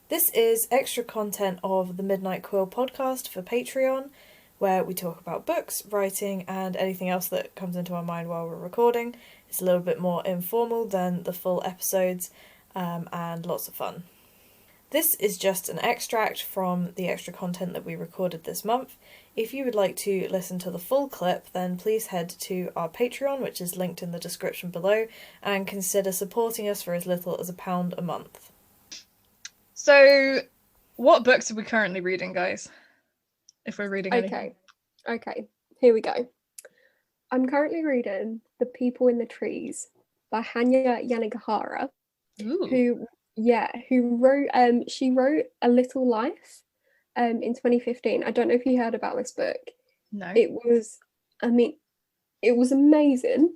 This is extra content of the Midnight Quill podcast for Patreon, where we talk about books, writing, and anything else that comes into our mind while we're recording. It's a little bit more informal than the full episodes, and lots of fun. This is just an extract from the extra content that we recorded this month. If you would like to listen to the full clip, then please head to our Patreon, which is linked in the description below, and consider supporting us for as little as £1 a month. So, what books are we currently reading, guys? If we're reading anything. Okay, here we go. I'm currently reading The People in the Trees by Hanya Yanagihara, who wrote she wrote A Little Life in 2015. I don't know if you heard about this book. No. It was amazing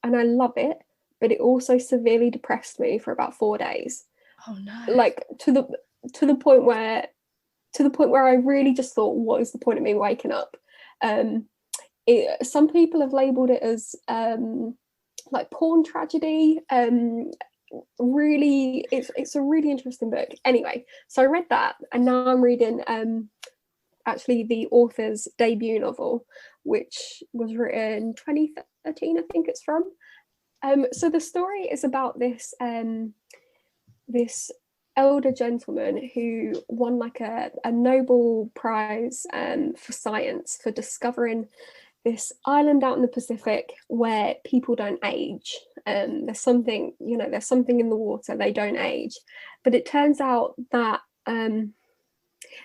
and I love it, but it also severely depressed me for about 4 days. Oh no. Like to the point where I really just thought, what is the point of me waking up? Some people have labelled it as like porn tragedy. Really, it's a really interesting book. Anyway, so I read that, and now I'm reading actually the author's debut novel, which was written 2013, I think it's from. So the story is about this elder gentleman who won like a Nobel Prize for science for discovering this island out in the Pacific where people don't age. There's something in the water, they don't age. But it turns out that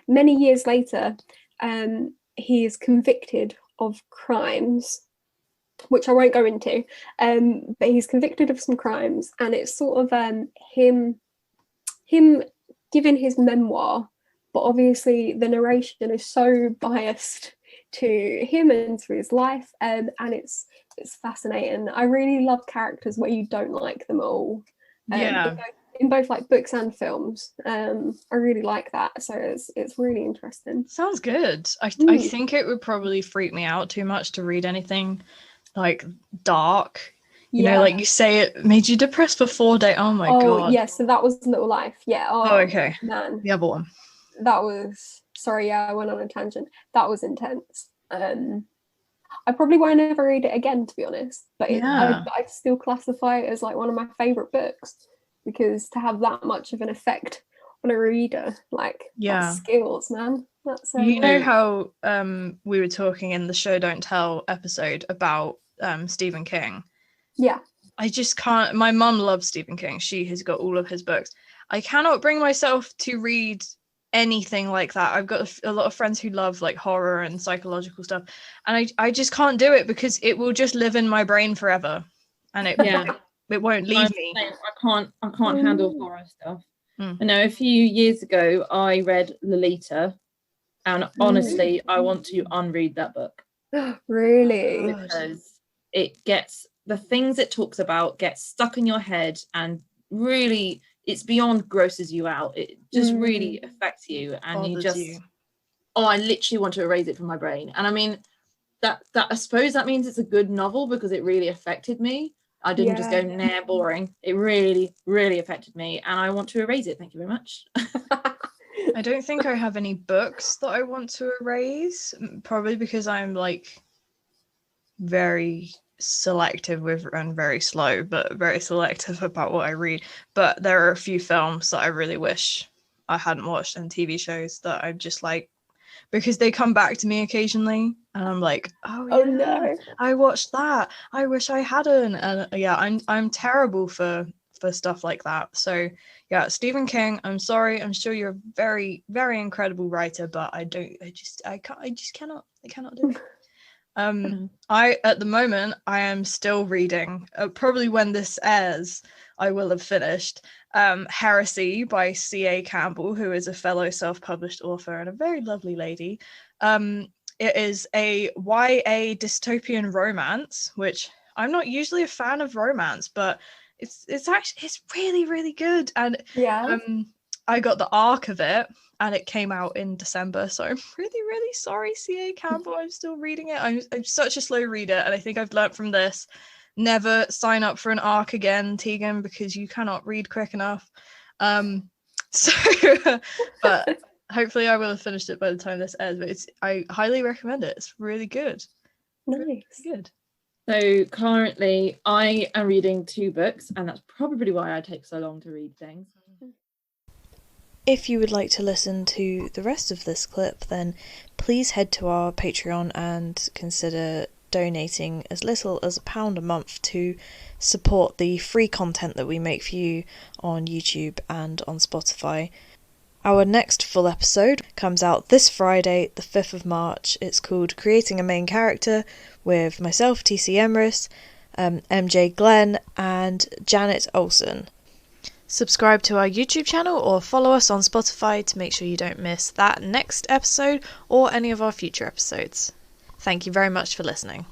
many years later, he is convicted of crimes, which I won't go into, but he's convicted of some crimes, and it's sort of him giving his memoir, but obviously the narration is so biased to him and to his life, and it's fascinating. I really love characters where you don't like them all. In both like books and films. I really like that, so it's really interesting. Sounds good. I think it would probably freak me out too much to read anything like dark. You know, like you say, it made you depressed for 4 days. Oh my god. Oh yeah, so that was Little Life. Yeah. Oh okay. Man. The other one. That was, sorry, yeah, I went on a tangent. That was intense. I probably won't ever read it again, to be honest. But I'd still classify it as like one of my favourite books, because to have that much of an effect on a reader, like that's skills, man. That's you know how we were talking in the Show Don't Tell episode about Stephen King. Yeah. I just can't. My mum loves Stephen King. She has got all of his books. I cannot bring myself to read anything like that. I've got a lot of friends who love like horror and psychological stuff, and I just can't do it because it will just live in my brain forever, and it won't leave me. I can't handle horror stuff. I know a few years ago I read Lolita, and honestly I want to unread that book. Really? Because the things it talks about get stuck in your head, and really it's beyond grosses you out. It just really affects you, and I literally want to erase it from my brain. And I mean that I suppose that means it's a good novel because it really affected me. I didn't just go, nah, boring. It really, really affected me, and I want to erase it. Thank you very much. I don't think I have any books that I want to erase, probably because I'm like very selective and very slow, but very selective about what I read. But there are a few films that I really wish I hadn't watched, and TV shows that I'm just like, because they come back to me occasionally and I'm like, oh no, I watched that, I wish I hadn't. And I'm terrible for stuff like that. So yeah, Stephen King, I'm sorry, I'm sure you're a very, very incredible writer, but I cannot do it. At the moment I am still reading, probably when this airs I will have finished, Heresy by Ca Campbell, who is a fellow self-published author and a very lovely lady. It is a YA dystopian romance, which I'm not usually a fan of romance, but it's really, really good. And I got the arc of it, and it came out in December, so I'm really, really sorry, Ca Campbell. I'm still reading it. I'm such a slow reader, and I think I've learnt from this, never sign up for an arc again, Tegan, because you cannot read quick enough. So, but hopefully I will have finished it by the time this airs. But I highly recommend it. It's really good. Nice. Really good. So currently I am reading 2 books, and that's probably why I take so long to read things. If you would like to listen to the rest of this clip, then please head to our Patreon and consider donating as little as £1 a month to support the free content that we make for you on YouTube and on Spotify. Our next full episode comes out this Friday, the 5th of March. It's called Creating a Main Character, with myself, TC Emerys, MJ Glenn, and Janet Olsen. Subscribe to our YouTube channel or follow us on Spotify to make sure you don't miss that next episode or any of our future episodes. Thank you very much for listening.